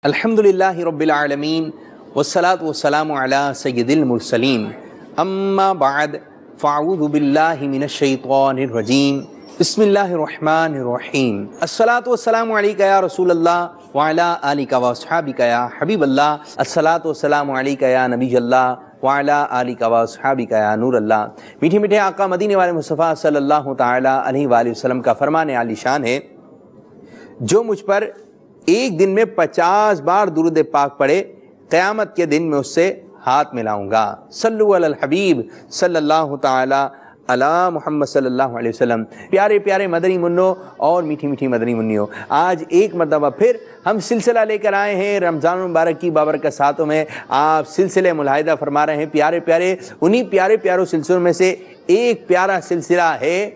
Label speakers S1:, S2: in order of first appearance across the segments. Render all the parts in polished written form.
S1: الحمدللہ رب العالمین والصلاة والسلام علی سید المرسلین اما بعد فاعوذ باللہ من الشیطان الرجیم بسم اللہ الرحمن الرحیم الصلاة والسلام علیکہ یا رسول اللہ وعلی آلکہ واصحابکہ یا حبیب اللہ الصلاة والسلام علیکہ یا نبی اللہ وعلی آلکہ واصحابکہ یا نور اللہ۔ میٹھے میٹھے آقا مدینے والے مصطفیٰ صلی اللہ تعالی علیہ وآلہ وسلم کا فرمان عالی شان ہے، جو مجھ پر ایک دن میں 50 بار درود پاک پڑھے قیامت کے دن میں اس سے ہاتھ ملاؤں گا۔ صلو علی الحبیب صلی اللہ تعالی علی محمد صلی اللہ علیہ وسلم۔ پیارے پیارے مدنی منوں اور میٹھی میٹھی مدنی منیوں، آج ایک مرتبہ پھر ہم سلسلہ لے کر آئے ہیں رمضان المبارک کی بابرکت ساتوں میں۔ آپ سلسلے ملاحظہ فرما رہے ہیں پیارے پیارے، انہی پیارے پیاروں سلسلوں میں سے ایک پیارا سلسلہ ہے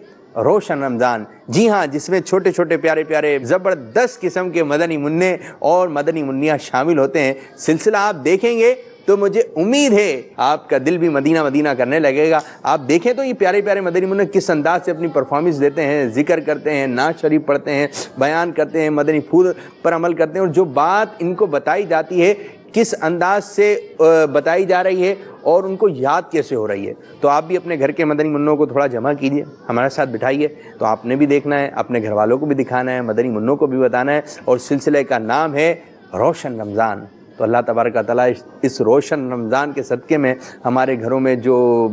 S1: روشن رمضان۔ جی ہاں، جس میں چھوٹے چھوٹے پیارے پیارے زبردست قسم کے مدنی منع اور مدنی منیاں شامل ہوتے ہیں۔ سلسلہ آپ دیکھیں گے تو مجھے امید ہے آپ کا دل بھی مدینہ مدینہ کرنے لگے گا۔ آپ دیکھیں تو یہ پیارے پیارے مدنی منع کس انداز سے اپنی پرفارمنس دیتے ہیں، ذکر کرتے ہیں، نعت شریف پڑھتے ہیں، بیان کرتے ہیں، مدنی پھول پر عمل کرتے ہیں، اور جو بات ان کو بتائی جاتی ہے کس انداز سے بتائی جا رہی ہے اور ان کو یاد کیسے ہو رہی ہے۔ تو آپ بھی اپنے گھر کے مدنی منوں کو تھوڑا جمع کیجئے، ہمارے ساتھ بٹھائیے، تو آپ نے بھی دیکھنا ہے، اپنے گھر والوں کو بھی دکھانا ہے، مدنی منوں کو بھی بتانا ہے، اور سلسلے کا نام ہے روشن رمضان۔ تو اللہ تبارک و تعالیٰ اس روشن رمضان کے صدقے میں ہمارے گھروں میں جو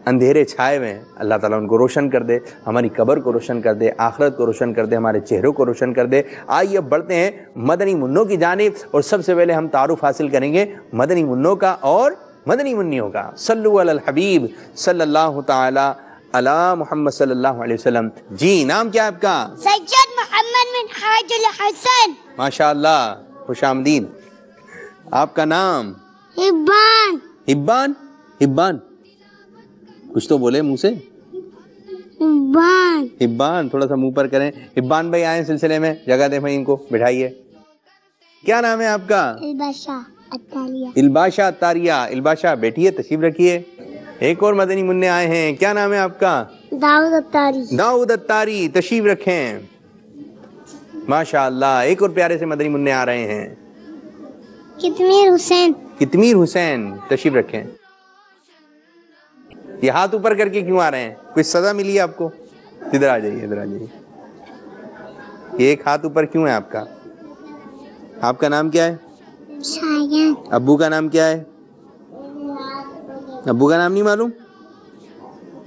S1: اندھیرے چھائے ہوئے ہیں، اللہ تعالیٰ ان کو روشن کر دے، ہماری قبر کو روشن کر دے، آخرت کو روشن کر دے، ہمارے چہروں کو روشن کر دے۔ آئیے اب بڑھتے ہیں مدنی منوں کی جانب، اور سب سے پہلے ہم تعارف حاصل کریں گے مدنی منوں کا اور مدنی منیوں کا۔ صلو علی الحبیب صلی اللہ تعالی علی محمد صلی اللہ علیہ وسلم۔ جی نام کیا ہے آپ کا؟
S2: سید محمد بن حاج الحسن۔
S1: ماشاءاللہ، خوش آمدید۔ آپ کا نام؟
S2: حبان۔
S1: حبان؟ حبان کچھ تو بولے منہ سے۔
S2: حبان۔
S1: حبان، تھوڑا سا منہ پر کریں۔ حبان بھائی آئیں سلسلے میں، جگہ دیں بھائی ان کو، بٹھائیے۔ کیا نام ہے آپ کا؟
S2: الباشا التالیہ۔
S1: الباشا التاریہ۔ الباشا بیٹھیے، تشریف رکھیے۔ ایک اور مدنی منع آئے ہیں، کیا نام ہے آپ کا؟
S2: داؤد التاری۔
S1: داؤد التاری، تشریف رکھیں۔ ماشاءاللہ، ایک اور پیارے سے مدنی منع آ رہے ہیں،
S2: کتمیر حسین۔
S1: کتمیر حسین، تشریف رکھیں۔ یہ ہاتھ اوپر کر کے کیوں آ رہے ہیں؟ کوئی سزا ملی ہے آپ کو؟ ادھر آ جائیے، ادھر آ جائیے۔ یہ ایک ہاتھ اوپر کیوں ہے آپ کا؟ آپ کا نام کیا ہے؟
S2: شایان۔
S1: ابو کا نام کیا ہے؟ ابو کا نام نہیں معلوم؟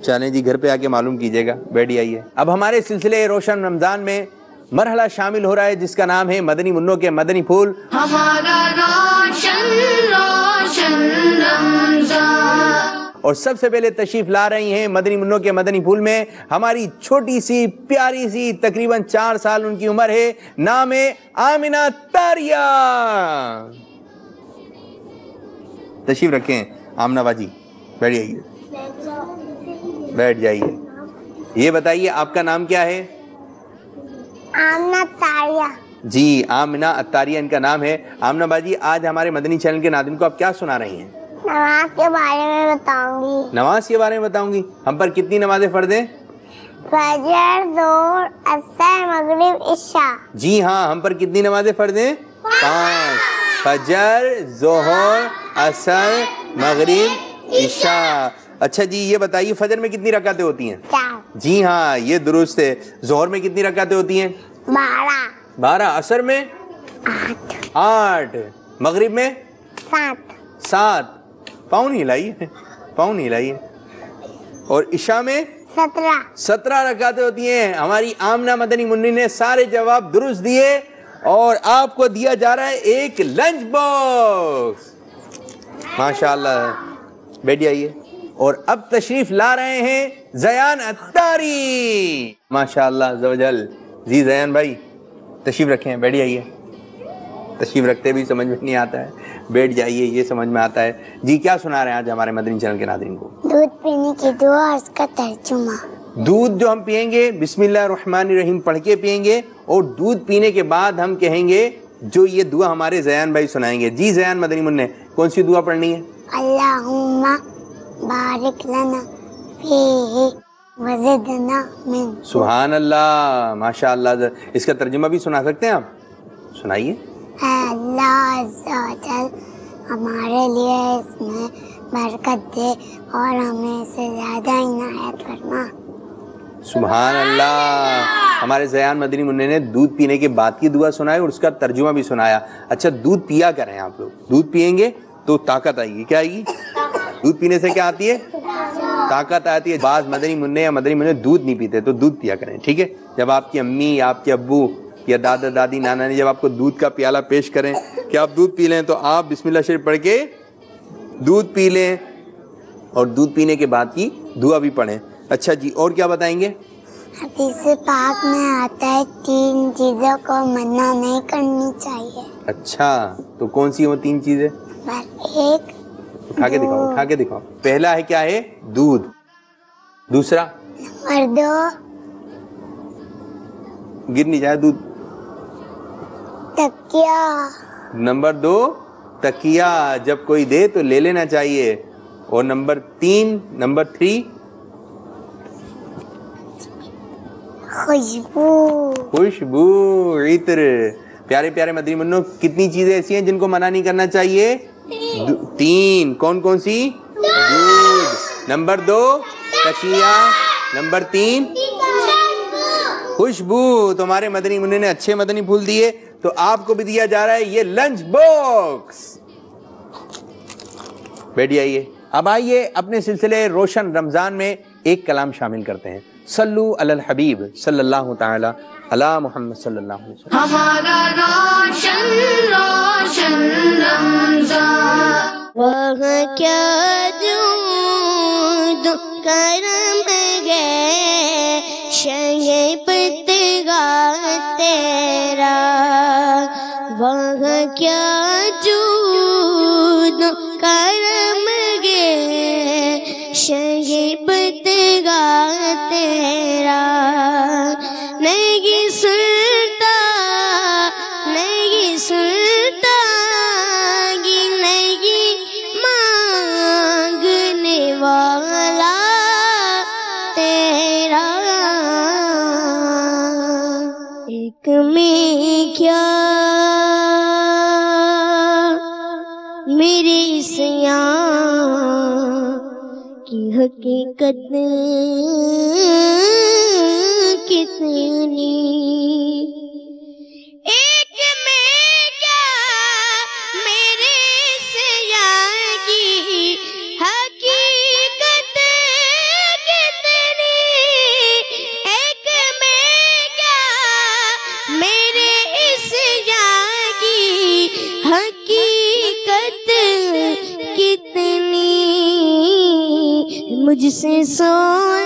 S1: چلیں جی، گھر پہ آ کے معلوم کیجیے گا۔ بیٹھ آئیے۔ اب ہمارے سلسلے روشن رمضان میں مرحلہ شامل ہو رہا ہے جس کا نام ہے مدنی منوں کے مدنی پھول۔
S3: ہمارا روشن روشن رمضان۔
S1: اور سب سے پہلے تشریف لا رہی ہیں مدنی منوں کے مدنی پھول میں ہماری چھوٹی سی پیاری سی، تقریباً 4 سال ان کی عمر ہے، نام ہے آمنہ اتاریہ۔ تشریف رکھیں آمنہ باجی، بیٹھ جائیے، بیٹھ جائیے۔ یہ بتائیے آپ کا نام کیا ہے؟
S2: آمنہ اتاریہ۔
S1: جی آمنہ اتاریہ ان کا نام ہے۔ آمنہ باجی، آج ہمارے مدنی چینل کے ناظرین کو آپ کیا سنا رہی ہیں؟
S2: نماز کے بارے میں بتاؤں گی۔
S1: نماز کے بارے میں بتاؤں گی۔ ہم پر کتنی نمازیں فرض ہیں؟
S2: فجر، ظہر، عصر، مغرب، عشاء۔
S1: جی ہاں، ہم پر کتنی نمازیں فرض ہیں؟ 5۔ فجر، ظہر، عصر، مغرب، عشاء۔ اچھا جی، یہ بتائیے فجر میں کتنی رکعتیں ہوتی ہیں؟
S2: 4۔
S1: جی ہاں، یہ درست ہے۔ ظہر میں کتنی رکعتیں ہوتی ہیں؟
S2: 12۔
S1: 12۔ عصر میں 8۔ مغرب میں 7۔ پاؤں نہیں ہلائیے، پاؤں نہیں ہلائیے۔ اور عشاء میں 17 رکعتیں ہوتی ہیں۔ ہماری آمنہ مدنی منی نے سارے جواب درست دیے، اور آپ کو دیا جا رہا ہے ایک لنچ باکس۔ ماشاءاللہ، بیٹھ آئیے۔ اور اب تشریف لا رہے ہیں زیان اتاری۔ ماشاءاللہ زوجل۔ جی زیان بھائی تشریف رکھیں، بیٹھ آئیے۔ تشریف رکھتے بھی سمجھ میں نہیں آتا ہے، بیٹھ جائیے، یہ سمجھ میں آتا ہے۔ جی کیا سنا رہے ہیں آج ہمارے مدنی چینل کے ناظرین کو؟
S2: دودھ پینے کی دعا اور اس کا ترجمہ۔
S1: دودھ جو ہم پئیں گے بسم اللہ الرحمن الرحیم پڑھ کے پئیں گے، اور دودھ پینے کے بعد ہم کہیں گے جو یہ دعا ہمارے زیان بھائی سنائیں گے۔ جی زیان مدنی منع، کون سی دعا پڑھنی ہے؟
S2: اللہم بارک لنا فیہ وزدنا من۔
S1: سبحان اللہ، ماشاءاللہ۔ اس کا ترجمہ بھی سنا سکتے ہیں آپ؟ سنائیے۔
S2: اے اللہ عز و جل ہمارے لیے اس میں برکت دے اور ہمیں اسے زیادہ عنایت فرما۔
S1: سبحان اللہ۔ ہمارے زیان مدنی منع نے دودھ پینے کے بعد کی دعا سنائی اور اس کا ترجمہ بھی سنایا۔ اچھا دودھ پیا کریں آپ لوگ، دودھ پیئیں گے تو طاقت آئے گی۔ کیا آئے گی؟ دودھ پینے سے کیا آتی ہے؟ طاقت آتی ہے۔ بعض مدنی منع یا مدنی منع دودھ نہیں پیتے تو دودھ پیا کریں، ٹھیک ہے؟ جب آپ کی امی، آپ کے ابو یا دادا دادی نانا نے جب آپ کو دودھ کا پیالہ پیش کریں کہ آپ دودھ پی لیں تو آپ بسم اللہ شریف پڑھ کے دودھ پی لیں اور دودھ پینے کے بعد کی دعا بھی پڑھیں۔ اچھا جی، اور کیا بتائیں گے؟
S2: حدیث پاک میں آتا ہے 3 چیزوں کو منع نہیں کرنی چاہیے۔
S1: اچھا تو کون سی وہ 3 چیزیں؟
S2: نمبر 1
S1: اٹھا کے دکھاؤ، اٹھا کے دکھاؤ۔ پہلا ہے کیا ہے؟ دودھ۔ دوسرا؟
S2: نمبر 2
S1: گر نہیں جائے دودھ۔
S2: تکیا۔
S1: نمبر 2 تکیہ، جب کوئی دے تو لے لینا چاہیے۔ اور نمبر 3 خوشبو، عطر۔ پیارے پیارے مدنی منو، کتنی چیزیں ایسی ہیں جن کو منع نہیں کرنا چاہیے؟ 3۔ کون کون سی؟ دودھ۔ نمبر 2 تکیہ، نمبر 3 خوشبو۔ تمہارے مدنی منع نے اچھے مدنی پھول دیے تو آپ کو بھی دیا جا رہا ہے یہ لنچ باکس۔ بیٹھ جائیے۔ اب آئیے اپنے سلسلے روشن رمضان میں ایک کلام شامل کرتے ہیں۔ صلو علی الحبیب صلی اللہ تعالی علی محمد صلی اللہ علیہ وسلم۔
S3: ہمارا روشن روشن رمضان،
S4: وہاں کیا جود کرم گئے شہ پتگاہ تیرا، وہاں کیا جود کرم گئے شہ پتگاہ تیرا، نہیں سنتا نہیں سنتا نہیں مانگنے والا تیرا، ایک میں کیا میرے سیاں کی حقیقت کتنی، ایک میں کیا میرے سیاں کی حقیقت کتنی، ایک میں کیا میرے سیاں کی حقیقت کتنی، مجھ سے 100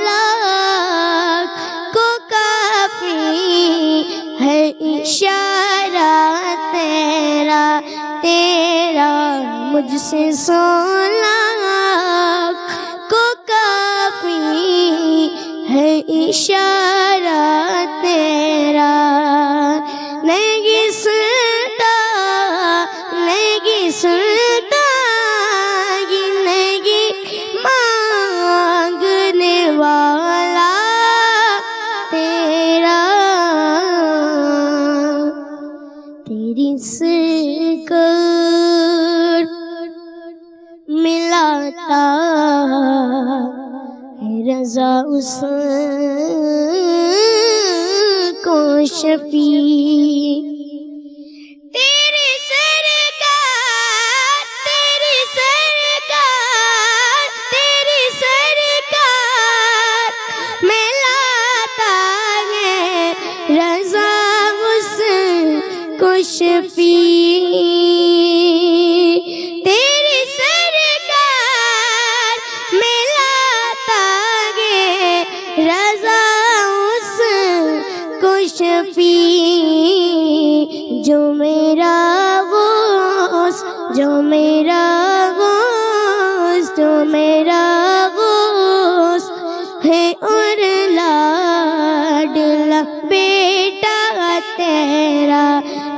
S4: لاکھ کو کافی ہے اشارہ تیرا، تیرا مجھ سے 100 لاکھ کو کافی ہے اشارہ تیرا، نہیں سنتا نہیں سنتا نہیں مانگنے والا تیرا، تیری سرکار ملاتا ہے رضا اس کو شفیع، تیری سرکار تیری سرکار تیری سرکار ملاتا ہے رضا اس کو شفیع، تیری سرکار ملاتا ہے رضا اس کو شفیع، جو میرا غوث جو میرا غوث جو میرا غوث ہے اور لاڈلا بیٹا تیرا،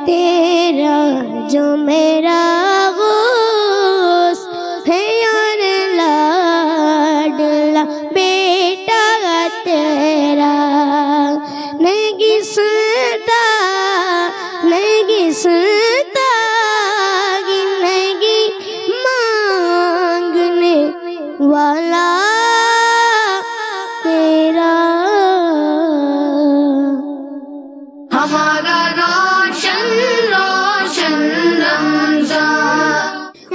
S4: تیرا جو میرا غوث ہے اور لاڈلا بیٹا تیرا، نہیں سنتا نہیں سنتا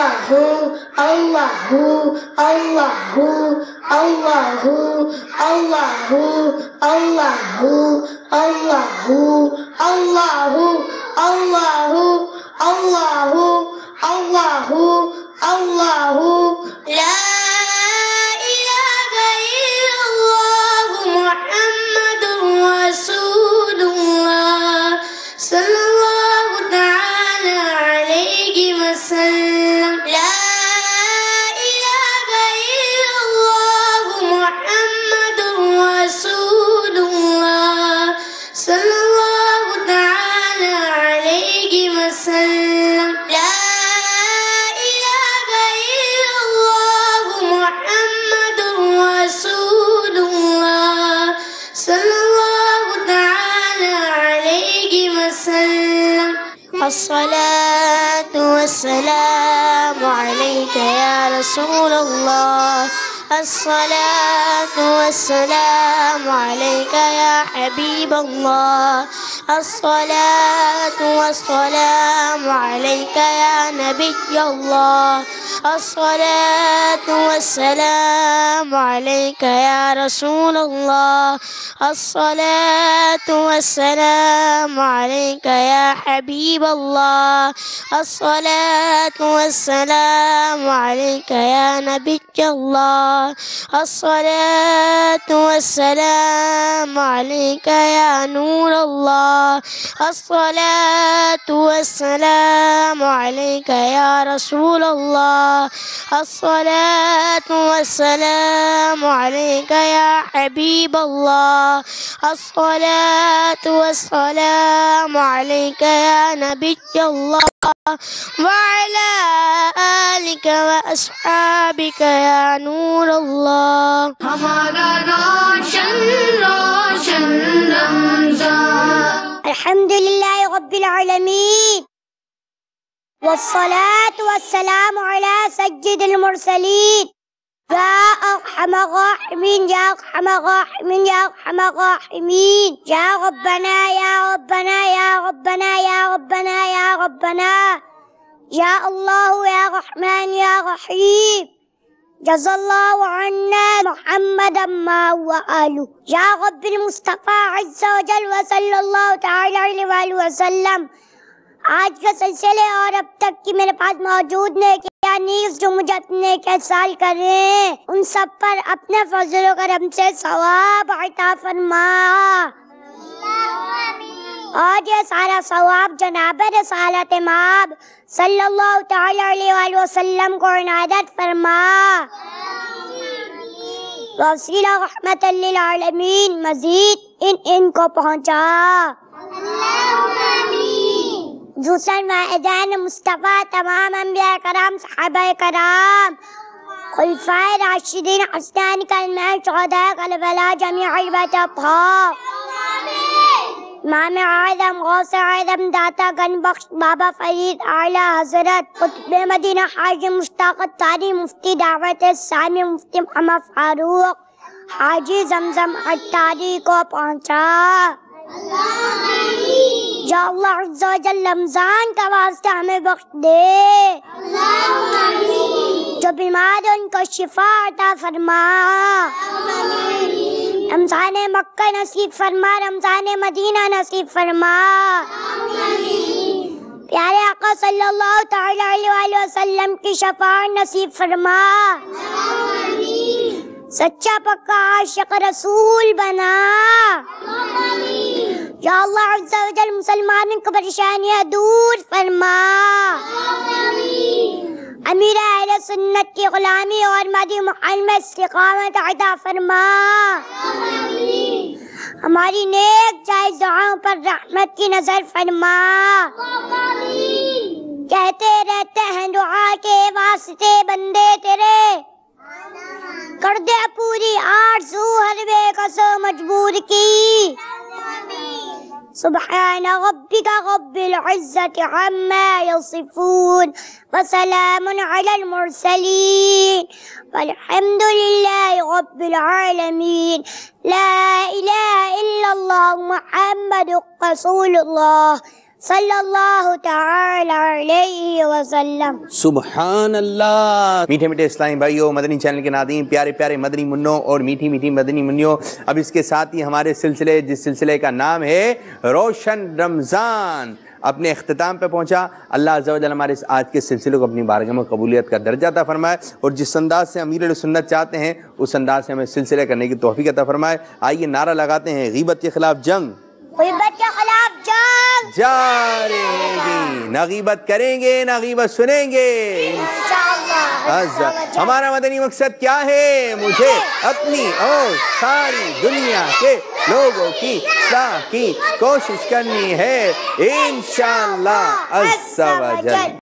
S4: Allahu, Allahu, Allahu, Allahu, Allahu, Allahu, Allahu, Allahu, Allahu, Allahu, Allahu, Allahu, La ilaha illallah Muhammadur Rasulullah sallallahu ta'ala alayhi wa sallam. La ilaha illallah Muhammadur Rasulullah sallallahu ta'ala alayhi wa sallam. La ilaha illallah Muhammadur Rasulullah sallallahu ta'ala alayhi wa sallam. الصلاة والسلام عليك يا رسول الله. الصلاة والسلام عليك يا حبيب الله. الصلاة والسلام عليك يا نبي الله. الصلاة والسلام عليك يا رسول الله. الصلاة والسلام عليك يا حبيب الله. الصلاة والسلام عليك يا نبي الله. الصلاة والسلام عليك يا نور الله. الصلاة والسلام عليك يا رسول الله. الصلاة والسلام عليك يا حبيب الله. الصلاة والسلام عليك يا نبي الله وعلى آلك وأصحابك يا نور الله.
S3: ہمارا روشن روشن رمضان.
S2: الحمد لله رب العالمين والصلاة والسلام على سيد المرسلين. يا أرحم الراحمين يا أرحم الراحمين يا أرحم الراحمين. يا ربنا يا ربنا يا ربنا يا ربنا يا ربنا يا الله يا رحمن يا رحيم. جزا الله عنا محمدا ما هو آله. يا رب المصطفى عز وجل وصلی اللہ تعالی علیہ وآلہ وسلم. آج کے سلسلے اور اب تک کی میرے پاس موجود نے کیا نیز جو مجھے اپنے کے سال کر رہے ہیں ان سب پر اپنے فضل و کرم سے ثواب عطا فرما. اور یہ سارا ثواب جناب رسالت مآب صلی اللہ تعالی علیہ وآلہ وسلم کو عنایت فرما. وسیلہ رحمت للعالمین مزید ان کو پہنچا. حسین واحدین مصطفیٰ تمام انبیاء کرام صحابہ کرام خلفائے راشدین حسنین کلمہ شہداء کربلا جمیع البطحاء امام اعظم غوث اعظم داتا گن بخش بابا فرید اعلیٰ حضرت قطب مدینہ حاجی مشتاق الثانی مفتی دعوت اسلامی مفتی محمد فاروق حاجی زمزم عطاری کو پہنچا. یا اللہ عز و جل رمضان کا واسطہ ہمیں بخش دے. جو بیمار ان کو شفا عطا فرما. رمضان مکہ نصیب فرما. رمضان مدینہ نصیب فرما. پیارے آقا صلی اللہ تعالی علیہ وآلہ وسلم کی شفاعت نصیب فرما. سچا پکا عاشق رسول بنا. یا اللہ عز و جل مسلمانوں کو پریشانیاں دور فرما. امیر اہل سنت کی غلامی اور مدی محل میں استقامت عطا فرما. ہماری نیک جائز دعاؤں پر رحمت کی نظر فرما. کہتے رہتے ہیں دعا کے واسطے بندے تیرے کر دے پوری آرزو ہر بے کسو مجبور کی. سبحان ربك رب العزة عما يصفون وسلام على المرسلين والحمد لله رب العالمين. لا إله إلا الله محمد رسول الله صلی اللہ تعالی علیہ وسلم۔
S1: سبحان اللہ۔ میٹھے میٹھے اسلامی بھائیوں، مدنی چینل کے ناظرین، پیارے پیارے مدنی منوں اور میٹھی میٹھی مدنی منوں، اب اس کے ساتھ ہی ہمارے سلسلے، جس سلسلے کا نام ہے روشن رمضان، اپنے اختتام پہ پہنچا۔ اللہ عز و جل ہمارے آج کے سلسلے کو اپنی بارگاہ میں قبولیت کا درجہ عطا فرمائے، اور جس انداز سے امیر اہل سنت چاہتے ہیں اس انداز سے ہمیں سلسلے کرنے کی توفیق عطا فرمائے۔ آئیے نعرہ لگاتے ہیں، غیبت کے خلاف جنگ
S2: غیبت کے خلاف جنگ
S1: جاری گی، نہ غیبت کریں گے نہ غیبت سنیں گے انشاءاللہ۔ ہمارا مدنی مقصد کیا ہے؟ مجھے اپنی اور ساری دنیا کے لوگوں کی اصلاح کی کوشش کرنی ہے انشاءاللہ عز و جل۔